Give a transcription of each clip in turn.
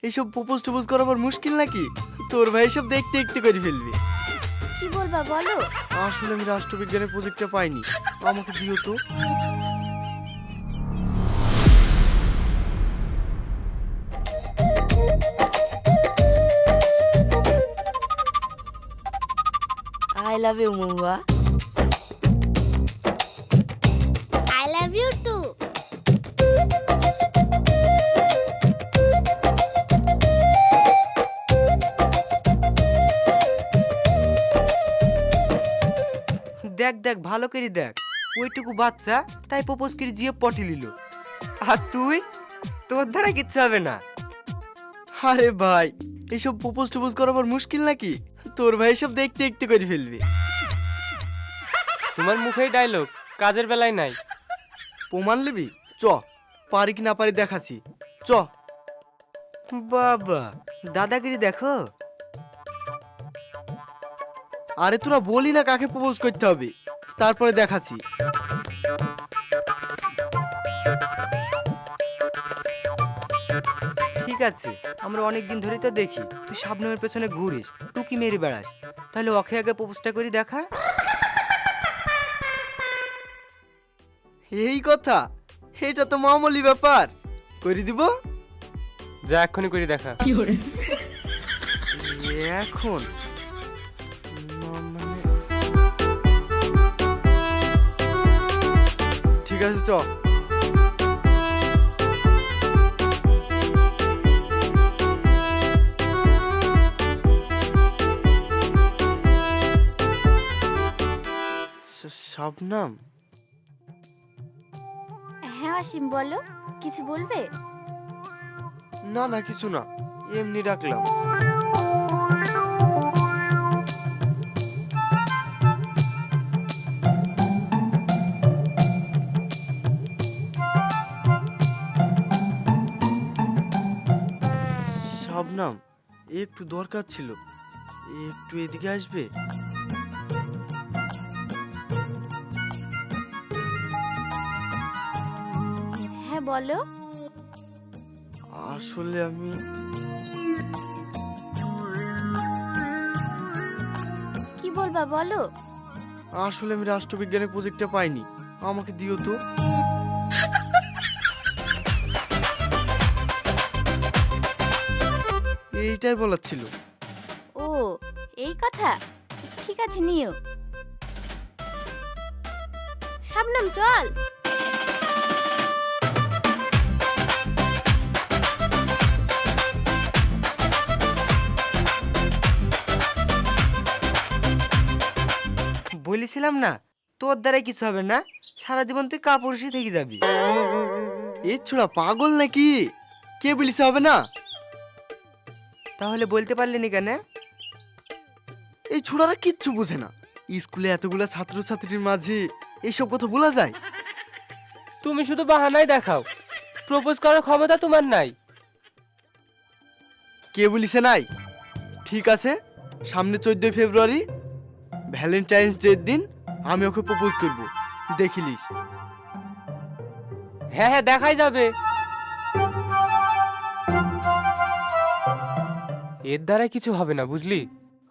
এইসব প্রপোজ টপোজ করাবার মুশকিল নাকি? তোর ভাই সব দেখতে দেখতে করে ফেলবে। কি বলবা বলো। আসলে আমি রাষ্ট্রবিজ্ঞানের প্রজেক্টটা পাইনি, আমাকে দিও তো। I love you Mahua. I love you too. দেখ দেখ ভালো করে দেখ, ওইটুকু বাচ্চা তাই প্রপোজ করে জিয়ে পটি নিল। আর তুই, তোর দ্বারা কিচ্ছু হবে না। আরে ভাই, এইসব প্রপোজ টপোজ করাবার মুশকিল নাকি? তোর ভাই সব দেখতে দেখতে করে ফেলবে। তোমার মুখেই ডায়লগ, কাজের বেলায় নাই। প্রমাণ নিবি? চ, পারি কি না পারি দেখাচ্ছি, চ। বাবা, দাদাগিরি দেখো। আরে তোরা বলি না কাকে প্রপোজ করতে হবে, তারপরে দেখাচ্ছি। ঠিক আছে, আমরা অনেকদিন ধরেই তো দেখি তুই শাবনমের পেছনে ঘুরিস, টুকি মেরে বেড়াস, তাহলে ওকে আগে প্রপোজটা করি দেখা। এই কথা, এটা তো মামুলি ব্যাপার, করে দিব। যা এক্ষুনি করে দেখা। এখন ঠিক আছে, চ। শাবনাম? হ্যাঁ অসীম, বলো, কিছু বলবে? না না, কিছু না, এমনি ডাকলাম। শাবনাম, একটু দরকার ছিল, একটু এদিকে আসবে? হ্যাঁ বলো। আসলে আমি কি বলবা বলো। রাষ্ট্রবিজ্ঞানের প্রজেক্টটা পাইনি, আমাকে দিও তো। এইটাই বলার ছিল। ও, এই কথা, ঠিক আছে নিও। শাবনম চল। বলেছিলাম না, তোর দ্বারাই কিছু হবে না, সারা জীবন তুই কাপুরুষই থেকে যাবি। এ ছোড়া পাগল নাকি? কে বলিস হবে না? তাহলে বলতে পারলি কেন? এই ছোড়ারা কিচ্ছু বোঝে না, স্কুলে এতগুলো ছাত্রছাত্রীর মাঝে এইসব কথা বলা যায়? তুমি শুধু বাহানাই দেখাও, প্রপোজ করার ক্ষমতা তোমার নাই। কে বলিছে নাই? ঠিক আছে, সামনে 14 ফেব্রুয়ারি ভ্যালেন্টাইন্স ডের দিন আমি ওকে প্রপোজ করব, দেখিলিস। হ্যাঁ হ্যাঁ, দেখাই যাবে। এর দ্বারা কিছু হবে না, বুঝলি?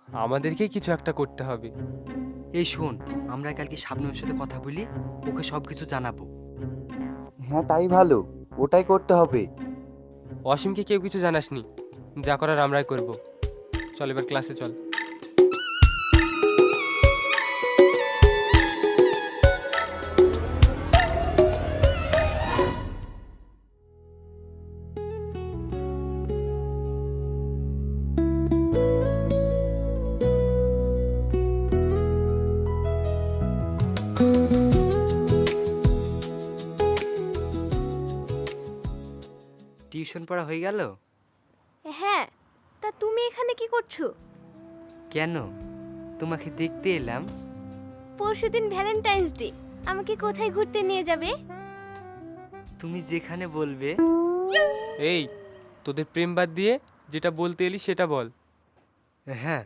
আমাদেরকে কিছু একটা করতে হবে। এই শোন, আমরা কালকে শাবনমের সাথে কথা বলি, ওকে সব কিছু জানাবো। হ্যাঁ তাই ভালো, ওটাই করতে হবে। অসীমকে কেউ কিছু জানাসনি, যা করার আমরাই করব। চল এবার ক্লাসে চল। টিউশন পড়া হয়ে গেল? হ্যাঁ, তা তুমি এখানে কি করছো? কেন, তোমাকে দেখতে এলাম। পরশুদিন ভ্যালেন্টাইন্স ডে, আমাকে কোথায় ঘুরতে নিয়ে যাবে? তুমি যেখানে বলবে। এই, তোদের প্রেম বাদ দিয়ে যেটা বলতে এলি সেটা বল। হ্যাঁ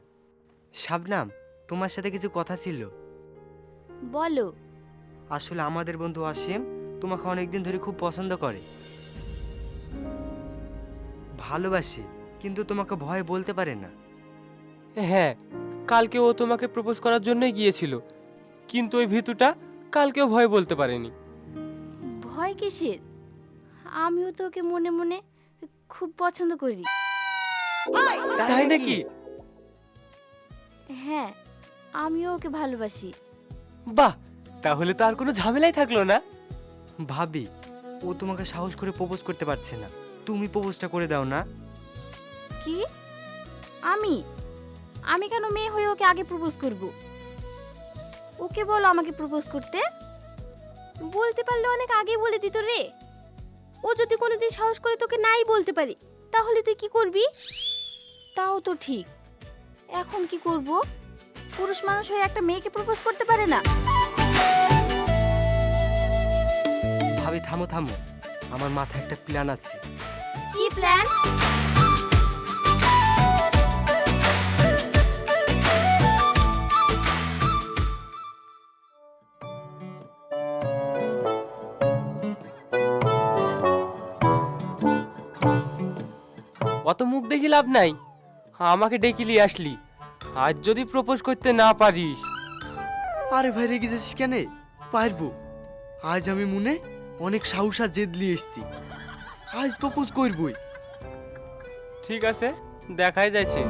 শাবনাম, তোমার সাথে কিছু কথা ছিল। বলো। আসলে আমাদের বন্ধু অসীম তোমাকে অনেকদিন ধরে খুব পছন্দ করে। ভালোবাসে, কিন্তু তোমাকে ভয় বলতে পারে না। হ্যাঁ, কালকে ও তোমাকে প্রপোজ করার জন্যই গিয়েছিল, কিন্তু ওই ভীতুটা কালকেও ভয় বলতে পারেনি। ভয় কিসের? আমিও তো ওকে মনে মনে খুব পছন্দ করি। তাই নাকি? হ্যাঁ, আমিও ওকে ভালোবাসি। বাহ, তাহলে তো আর কোনো ঝামেলাই থাকলো না। ভাবি, ও তোমাকে সাহস করে প্রপোজ করতে পারছে না, তুমি প্রপোজটা করে দাও না। কি? আমি আমি কেন মেয়ে হয়ে ওকে আগে প্রপোজ করব? ওকে বলো আমাকে প্রপোজ করতে। বলতে পারলে অনেক আগেই বলে দিত রে। ও যদি কোনোদিন সাহস করে তোকে নাই বলতে পারি, তাহলে তুই কি করবি? তাও তো ঠিক। এখন কি করব? পুরুষ মানুষ হয়ে একটা মেয়েকে প্রপোজ করতে পারে না। ভাবি থামো থামো, আমার মাথায় একটা প্ল্যান আছে। কি প্ল্যান? অত মুখ দেখি লাভ নাই, আমাকে ডেকে নিয়ে আসলি। আজ যদি প্রপোজ করতে না পারিস। আরে ভাই, রেগে যাচ্ছিস কেন? পারবো। আজ আমি মনে অনেক সাহস আর জেদ নিয়ে এসছি, আজ প্রপোজ করবই। ঠিক আছে, দেখাই যাচ্ছে।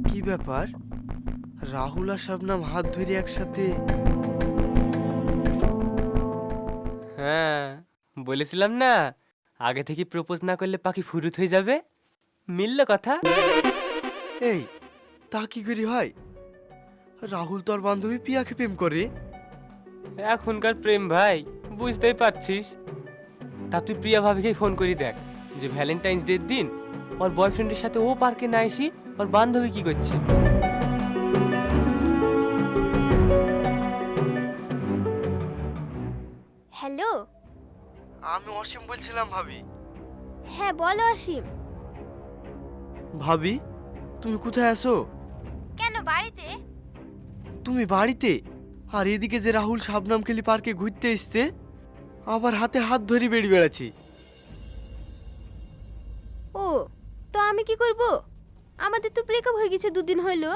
কি ব্যাপার, রাহুল আর শবনম হাত ধরে একসাথে? হ্যাঁ, বলেছিলাম না, আগে থেকে প্রপোজ না করলে পাখি ফুরুত হয়ে যাবে। মিলল কথা। এই, তা কি করি হয়? রাহুল তোর বান্ধবী পিয়াকে প্রেম করে। এখনকার প্রেম ভাই, বুঝতেই পারছিস। তা তুই প্রিয়া ভাবিকে ফোন করি দেখ, যে ভ্যালেন্টাইন্স ডের দিন ওর বয়ফ্রেন্ডের সাথে ও পার্কে না এসি ওর বান্ধবী কি করছে। হ্যালো। আমি অসীম বলছিলাম ভাবি। হ্যাঁ বলো অসীম। ভাবি, তুমি কোথায় আছো? কেন, বাড়িতে? তুমি বাড়িতে? আর এদিকে যে রাহুল শাবনাম খেলি পার্কে ঘুরতে এসছে, আবার হাতে হাত ধরে বেরিয়ে বেড়াচ্ছি। ও, তো আমি কি করব? আমাদের তো ব্রেকআপ হয়ে গেছে, দুদিন হইলো।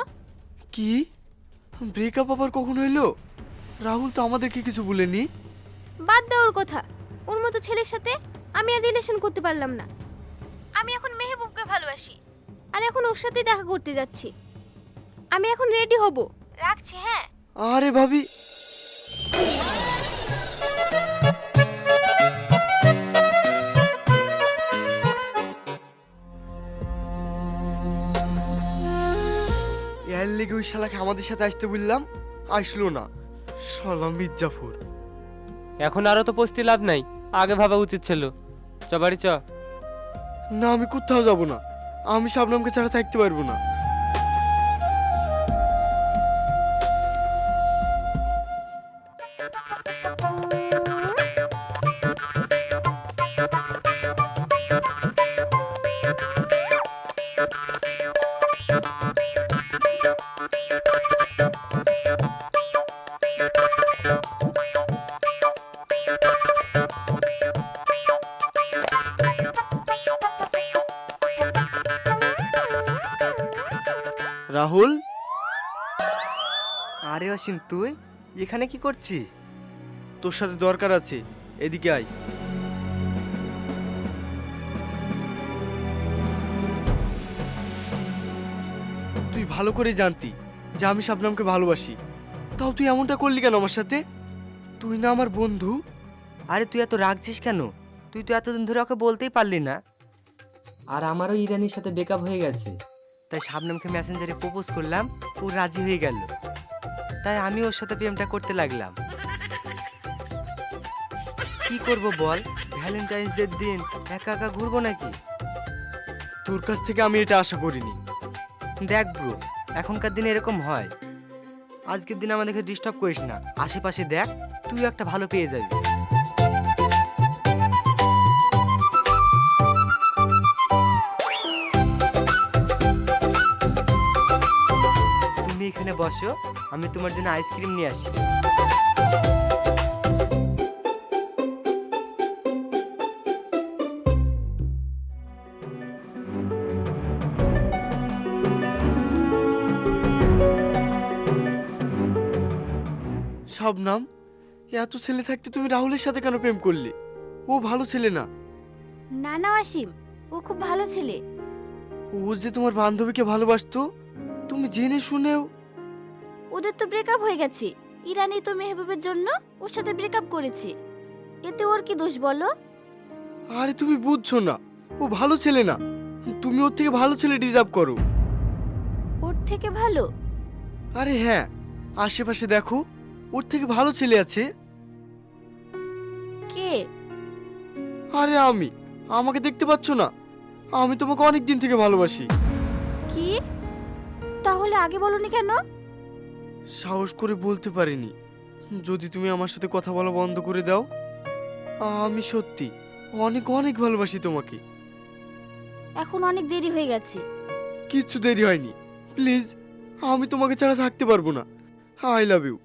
কি? ব্রেকআপ আবার কখন হইলো? রাহুল তো আমাদেরকে কিছু বলেনি। বাদ দাও ওর কথা। ওর মতো ছেলের সাথে আমি আর রিলেশন করতে পারলাম না। আমি এখন মেহবুবকে ভালোবাসি, আর এখন ওর সাথে দেখা করতে যাচ্ছি। আমি এখন রেডি হব, রাখছি। হ্যাঁ। আরে ভাবি, এর লেগে ওই শালাকে আমাদের সাথে আসতে বললাম, আসলো না। শালা মির্জাফর। এখন আরো তো পস্তি লাভ নাই, আগে ভাবা উচিত ছিল। চ বাড়ি চ। না, আমি কোথাও যাব না। আমি শাবনামকে ছাড়া থাকতে পারবো না। রাহুল। আরে অসীম, তুই এখানে কি করছিস? তোর সাথে দরকার আছে, এদিকে আয়। তুই ভালো করে জানতি যে আমি শাবনামকে ভালোবাসি, তাও তুই এমনটা করলি কেন আমার সাথে? তুই না আমার বন্ধু। আরে তুই এত রাগছিস কেন? তুই তো এতদিন ধরে ওকে বলতেই পারলি না। আর আমারও ইরানির সাথে ব্রেকআপ হয়ে গেছে। তাই শাবনামকে মেসেঞ্জারে প্রপোজ করলাম, ও রাজি হয়ে গেল। তাই আমি ওর সাথে প্রেমটা করতে লাগলাম। কি করব বল, ভ্যালেন্টাইন্স ডের দিন একা একা ঘুরবো নাকি? তোর কাছ থেকে আমি এটা আশা করিনি। দেখ ব্রো, এখনকার দিনে এরকম হয়। আজকের দিন আমাদেরকে ডিস্টার্ব করিস না, আশেপাশে দেখ, তুই একটা ভালো পেয়ে যাবি। তুমি এখানে বসো, আমি তোমার জন্য আইসক্রিম নিয়ে আসি। শবনম, এত ছেলে থাকতে তুমি রাহুলের সাথে কেন প্রেম করলে? ও ভালো ছেলে না। না না অসীম, ও খুব ভালো ছেলে। ও যে তোমার বান্ধবীকে ভালোবাসতো, তুমি জেনে শুনেও। ওদের তো ব্রেকআপ হয়ে গেছে। ইরানি তো মেহবুবের জন্য ওর সাথে ব্রেকআপ করেছে। এতে ওর কি দোষ বলো? আরে তুমি বুঝছো না, ও ভালো ছেলে না। তুমি ওর থেকে ভালো ছেলে ডিজার্ভ করো। ওর থেকে ভালো? আরে হ্যাঁ, আশেপাশে দেখো, ওর থেকে ভালো ছেলে আছে। কে? আরে আমাকে দেখতে পাচ্ছ না? আমি তোমাকে অনেক দিন থেকে ভালোবাসি। কি? তাহলে আগে বলনি কেন? সাহস করে বলতে পারিনি। যদি তুমি আমার সাথে কথা বলা বন্ধ করে দাও, আমি সত্যি অনেক অনেক ভালোবাসি তোমাকে। এখন অনেক দেরি হয়ে গেছে। কিচ্ছু দেরি হয়নি। প্লিজ, আমি তোমাকে ছাড়া থাকতে পারবো না। I love you,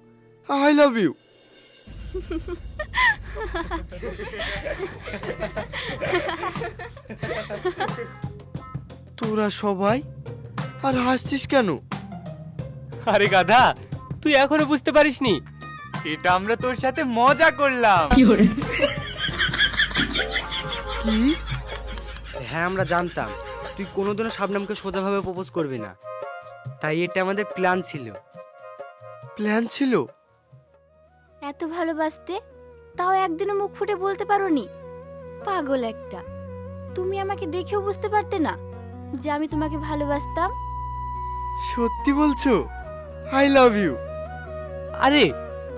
I love you. তোরা সবাই আর হাসছিস কেন? আরে গাধা, তুই এখনো বুঝতে পারিসনি? এটা আমরা তোর সাথে মজা করলাম। কি? হ্যাঁ, আমরা জানতাম তুই কোনোদিনও শাবনামকে সোজাভাবে প্রপোজ করবি না, তাই এটা আমাদের প্ল্যান ছিল। প্ল্যান ছিল? এত ভালোবাসতে, তাও একদিনও মুখ ফুটে বলতে পারোনি? পাগল একটা। তুমি আমাকে দেখেও বুঝতে পারতে না যে আমি তোমাকে ভালোবাসতাম? সত্যি বলছো? I love you. আরে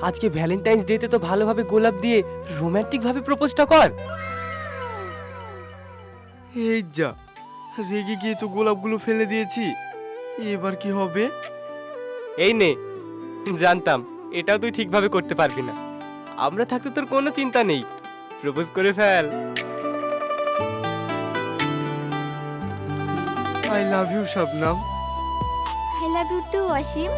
আজকে ভ্যালেন্টাইন্স ডেতে তো ভালোভাবে গোলাপ দিয়ে রোমান্টিক ভাবে প্রপোজটা কর। এই যা, রেগে গিয়ে তো গোলাপগুলো ফেলে দিয়েছি। এবার কি হবে? এই নে, জানতাম এটাও তুই ঠিকভাবে করতে পারবি না। আমরা থাকতে তোর কোনো চিন্তা নেই, প্রপোজ করে ফেল। I love you Shabnam. I love you too Asim.